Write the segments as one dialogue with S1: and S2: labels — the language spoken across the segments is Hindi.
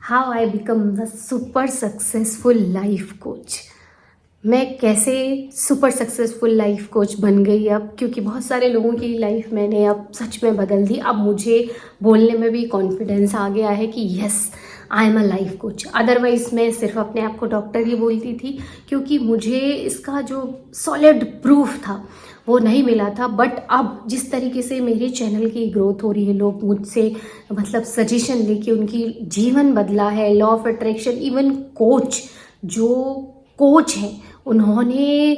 S1: How I become the super successful life coach. मैं कैसे सुपर सक्सेसफुल लाइफ कोच बन गई अब, क्योंकि बहुत सारे लोगों की लाइफ मैंने अब सच में बदल दी। अब मुझे बोलने में भी कॉन्फिडेंस आ गया है कि yes I am a life coach. Otherwise मैं सिर्फ अपने आप को डॉक्टर ही बोलती थी, क्योंकि मुझे इसका जो सॉलिड प्रूफ था वो नहीं मिला था। बट अब जिस तरीके से मेरे चैनल की ग्रोथ हो रही है, लोग मुझसे मतलब सजेशन लेके उनकी जीवन बदला है, law of attraction, even coach जो कोच हैं उन्होंने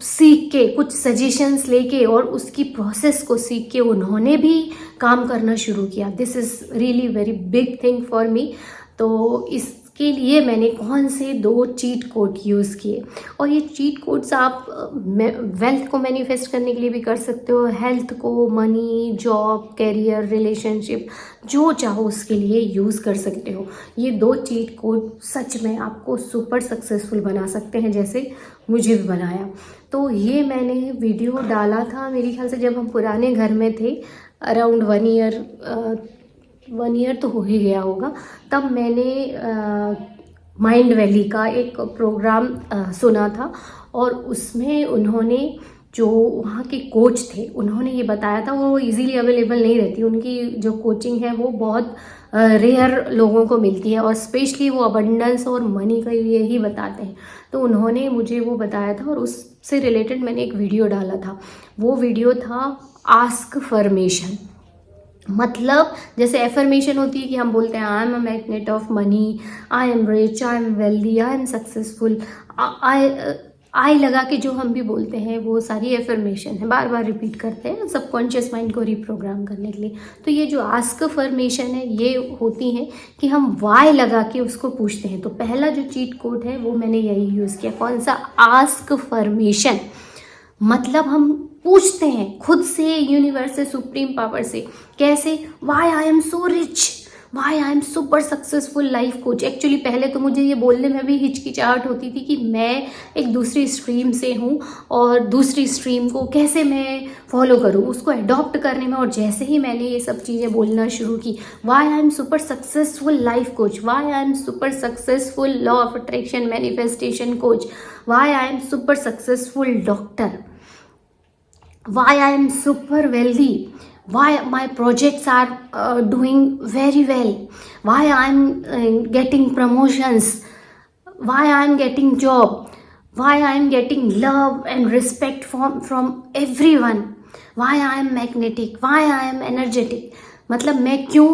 S1: सीख के कुछ सजेशंस लेके और उसकी प्रोसेस को सीख के उन्होंने भी काम करना शुरू किया। This is really very big thing for me. तो इसके लिए मैंने कौन से 2 चीट कोड यूज़ किए, और ये चीट कोड्स आप वेल्थ को मैनिफेस्ट करने के लिए भी कर सकते हो, हेल्थ को, मनी, जॉब, कैरियर, रिलेशनशिप, जो चाहो उसके लिए यूज़ कर सकते हो। ये 2 चीट कोड सच में आपको सुपर सक्सेसफुल बना सकते हैं, जैसे मुझे भी बनाया। तो ये मैंने वीडियो डाला था मेरे ख्याल से जब हम पुराने घर में थे, अराउंड 1 ईयर तो हो ही गया होगा। तब मैंने माइंड वैली का एक प्रोग्राम सुना था, और उसमें उन्होंने जो वहाँ के कोच थे उन्होंने ये बताया था, वो इजीली अवेलेबल नहीं रहती, उनकी जो कोचिंग है वो बहुत रेयर लोगों को मिलती है, और स्पेशली वो अबंडेंस और मनी का ये ही बताते हैं। तो उन्होंने मुझे वो बताया था, और उससे रिलेटेड मैंने एक वीडियो डाला था। वो वीडियो था आस्क फॉर्मेशन। मतलब जैसे एफर्मेशन होती है कि हम बोलते हैं I am a magnet of money, I am rich, I am wealthy, I am successful, I लगा के जो हम भी बोलते हैं वो सारी एफर्मेशन है, बार बार रिपीट करते हैं सबकॉन्शियस माइंड को रिप्रोग्राम करने के लिए। तो ये जो आस्क फॉर्मेशन है ये होती हैं कि हम वाई लगा के उसको पूछते हैं। तो पहला जो चीट कोड है वो मैंने यही यूज़ किया। कौन सा? Ask formation. मतलब हम पूछते हैं खुद से, यूनिवर्स से, सुप्रीम पावर से। कैसे? Why I am so rich, why I am super successful life coach. Actually पहले तो मुझे ये बोलने में भी हिचकिचाहट होती थी कि मैं एक दूसरी स्ट्रीम से हूँ और दूसरी स्ट्रीम को कैसे मैं फॉलो करूँ, उसको अडॉप्ट करने में। और जैसे ही मैंने ये सब चीज़ें बोलना शुरू की, why I am super successful life coach, why I am super successful law of attraction manifestation coach, why I am super successful doctor, why I am super wealthy, why my projects are doing very well, why I am getting promotions, why I am getting job, why I am getting love and respect from everyone, why I am magnetic, why I am energetic। मतलब मैं क्यों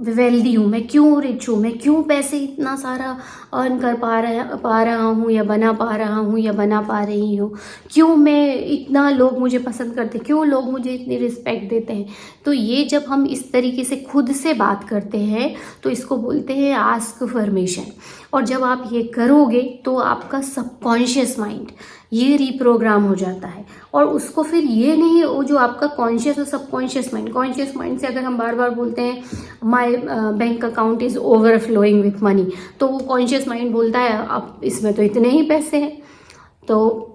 S1: वेल्दी हूँ, मैं क्यों रिच हूँ, मैं क्यों पैसे इतना सारा अर्न कर पा रहा हूँ या बना पा रहा हूँ या बना पा रही हूँ, क्यों मैं इतना लोग मुझे पसंद करते, क्यों लोग मुझे इतनी रिस्पेक्ट देते हैं। तो ये जब हम इस तरीके से खुद से बात करते हैं तो इसको बोलते हैं आस्क फॉर्मेशन। और जब आप ये करोगे तो आपका सबकॉन्शियस माइंड ये रिप्रोग्राम हो जाता है, और उसको फिर ये नहीं, वो जो आपका कॉन्शियस और सबकॉन्शियस माइंड, कॉन्शियस माइंड से अगर हम बार बार बोलते हैं my bank account is overflowing with money, तो वो कॉन्शियस माइंड बोलता है अब इसमें तो इतने ही पैसे हैं, तो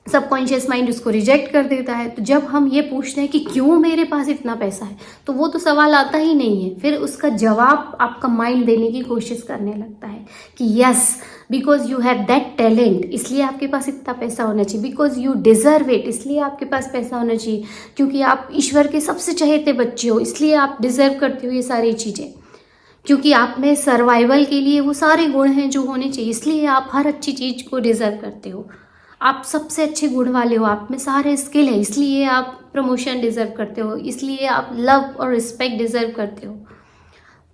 S1: सबकॉन्शियस माइंड उसको रिजेक्ट कर देता है। तो जब हम ये पूछते हैं कि क्यों मेरे पास इतना पैसा है, तो वो तो सवाल आता ही नहीं है। फिर उसका जवाब आपका माइंड देने की कोशिश करने लगता है कि yes because you have that talent, इसलिए आपके पास इतना पैसा होना चाहिए, बिकॉज यू डिजर्व इट, इसलिए आपके पास पैसा होना चाहिए, क्योंकि आप ईश्वर के सबसे चहेते बच्चे हो, इसलिए आप डिजर्व करते हो ये सारी चीज़ें, क्योंकि आप में सर्वाइवल के लिए वो सारे गुण हैं जो होने चाहिए, इसलिए आप हर अच्छी चीज़ को डिजर्व करते हो, आप सबसे अच्छे गुण वाले हो, आप में सारे स्किल है, इसलिए आप प्रमोशन डिजर्व करते हो, इसलिए आप लव और रिस्पेक्ट डिजर्व करते हो।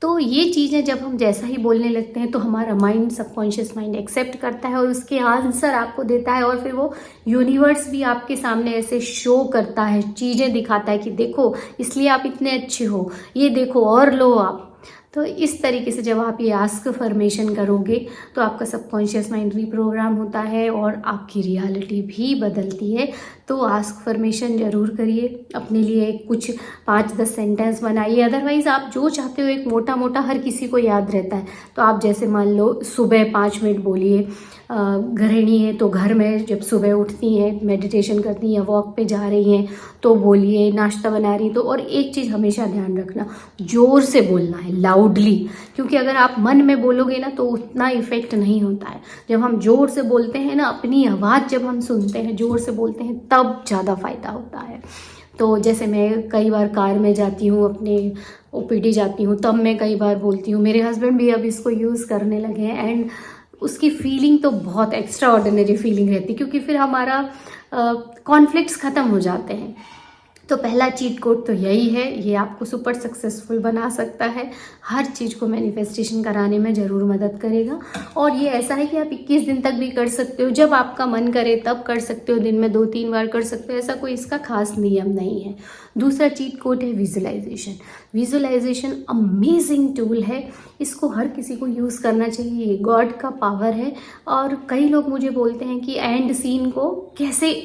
S1: तो ये चीज़ें जब हम जैसा ही बोलने लगते हैं तो हमारा माइंड, सबकॉन्शियस माइंड एक्सेप्ट करता है और उसके आंसर आपको देता है, और फिर वो यूनिवर्स भी आपके सामने ऐसे शो करता है, चीज़ें दिखाता है कि देखो इसलिए आप इतने अच्छे हो, ये देखो और लो आप। तो इस तरीके से जब आप ये आस्क फॉर्मेशन करोगे तो आपका सबकॉन्शियस माइंड रिप्रोग्राम होता है और आपकी रियलिटी भी बदलती है। तो तो आस्क परमिशन ज़रूर करिए, अपने लिए कुछ 5-10 सेंटेंस बनाइए। अदरवाइज़ आप जो चाहते हो एक मोटा मोटा हर किसी को याद रहता है, तो आप जैसे मान लो सुबह 5 मिनट बोलिए। गृहिणी है तो घर में जब सुबह उठती हैं, मेडिटेशन करती हैं या वॉक पे जा रही हैं तो बोलिए, नाश्ता बना रही तो। और एक चीज़ हमेशा ध्यान रखना, ज़ोर से बोलना है, लाउडली, क्योंकि अगर आप मन में बोलोगे ना तो उतना इफेक्ट नहीं होता है। जब हम ज़ोर से बोलते हैं ना, अपनी आवाज़ जब हम सुनते हैं, ज़ोर से बोलते हैं, तब ज़्यादा फ़ायदा होता है। तो जैसे मैं कई बार कार में जाती हूँ, अपने ओपीडी जाती हूँ, तब मैं कई बार बोलती हूँ। मेरे हस्बैंड भी अब इसको यूज़ करने लगे हैं एंड उसकी फीलिंग तो बहुत एक्स्ट्रा ऑर्डिनरी फीलिंग रहती है, क्योंकि फिर हमारा कॉन्फ्लिक्ट्स ख़त्म हो जाते हैं। तो पहला चीट कोड तो यही है, ये आपको सुपर सक्सेसफुल बना सकता है, हर चीज़ को मैनिफेस्टेशन कराने में ज़रूर मदद करेगा। और ये ऐसा है कि आप 21 दिन तक भी कर सकते हो, जब आपका मन करे तब कर सकते हो, दिन में 2-3 बार कर सकते हो, ऐसा कोई इसका खास नियम नहीं है। दूसरा चीट कोड है विजुअलाइजेशन। विजुअलाइजेशन अमेजिंग टूल है, इसको हर किसी को यूज़ करना चाहिए, ये गॉड का पावर है। और कई लोग मुझे बोलते हैं कि एंड सीन को कैसे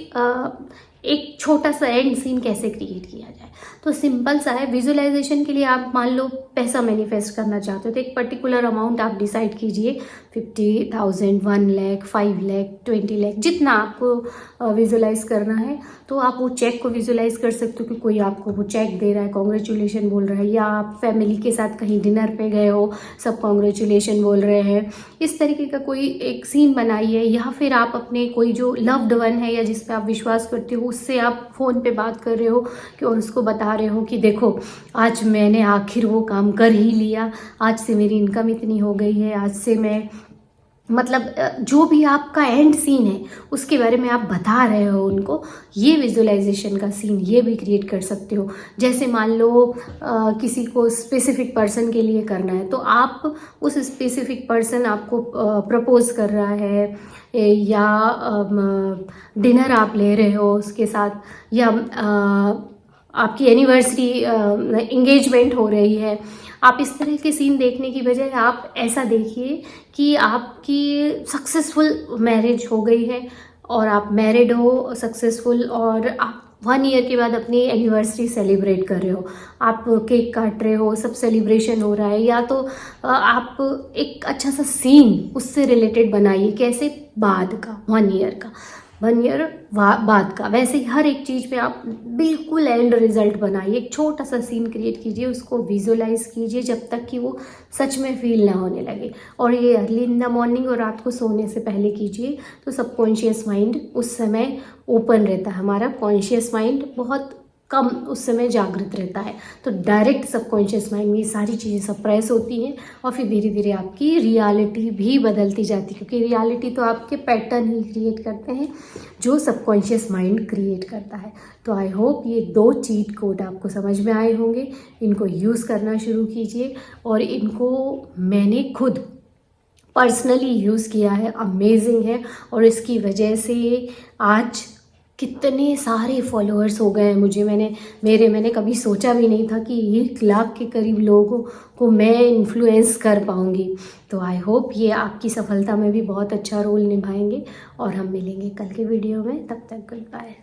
S1: एक छोटा सा एंड सीन कैसे क्रिएट किया जाए। तो सिंपल सा है, विजुअलाइजेशन के लिए आप मान लो पैसा मैनिफेस्ट करना चाहते हो तो एक पर्टिकुलर अमाउंट आप डिसाइड कीजिए, 50,000, 1 लाख, 5 लाख, 20 लाख, जितना आपको विजुअलाइज करना है। तो आप वो चेक को विजुअलाइज कर सकते हो कि कोई आपको वो चेक दे रहा है, कॉन्ग्रेचुलेशन बोल रहा है, या आप फैमिली के साथ कहीं डिनर पे गए हो, सब कॉन्ग्रेचुलेशन बोल रहे हैं। इस तरीके का कोई एक सीन बनाइए, या फिर आप अपने कोई जो लव्ड वन है या जिस पे आप विश्वास करते हो उससे आप फ़ोन पे बात कर रहे हो कि और उसको बता रहे हो कि देखो आज मैंने आखिर वो काम कर ही लिया, आज से मेरी इनकम इतनी हो गई है, आज से मैं मतलब जो भी आपका एंड सीन है उसके बारे में आप बता रहे हो उनको। ये विजुअलाइजेशन का सीन ये भी क्रिएट कर सकते हो। जैसे मान लो किसी को स्पेसिफिक पर्सन के लिए करना है तो आप उस स्पेसिफिक पर्सन आपको प्रपोज कर रहा है, या डिनर आप ले रहे हो उसके साथ, या आपकी एनिवर्सरी इंगेजमेंट हो रही है। आप इस तरह के सीन देखने की बजाय आप ऐसा देखिए कि आपकी सक्सेसफुल मैरिज हो गई है और आप मैरिड हो सक्सेसफुल, और आप 1 ईयर के बाद अपनी एनिवर्सरी सेलिब्रेट कर रहे हो, आप केक काट रहे हो, सब सेलिब्रेशन हो रहा है। या तो आप एक अच्छा सा सीन उससे रिलेटेड बनाइए, कैसे, बाद का 1 ईयर का, 1 ईयर बाद का। वैसे ही हर एक चीज़ पे आप बिल्कुल एंड रिजल्ट बनाइए, एक छोटा सा सीन क्रिएट कीजिए, उसको विजुअलाइज कीजिए जब तक कि वो सच में फील ना होने लगे। और ये अर्ली इन द मॉर्निंग और रात को सोने से पहले कीजिए, तो सबकॉन्शियस माइंड उस समय ओपन रहता है, हमारा कॉन्शियस माइंड बहुत कम उस समय जागृत रहता है। तो डायरेक्ट सबकॉन्शियस माइंड में ये सारी चीज़ें सप्रेस होती हैं और फिर धीरे धीरे आपकी रियलिटी भी बदलती जाती है, क्योंकि रियलिटी तो आपके पैटर्न ही क्रिएट करते हैं जो सबकॉन्शियस माइंड क्रिएट करता है। तो आई होप ये 2 चीट कोड आपको समझ में आए होंगे, इनको यूज़ करना शुरू कीजिए। और इनको मैंने खुद पर्सनली यूज़ किया है, अमेजिंग है, और इसकी वजह से आज कितने सारे फॉलोअर्स हो गए हैं मुझे। मैंने कभी सोचा भी नहीं था कि 1 लाख के करीब लोगों को मैं इन्फ्लुएंस कर पाऊँगी। तो आई होप ये आपकी सफलता में भी बहुत अच्छा रोल निभाएंगे। और हम मिलेंगे कल के वीडियो में, तब तक गुड बाय।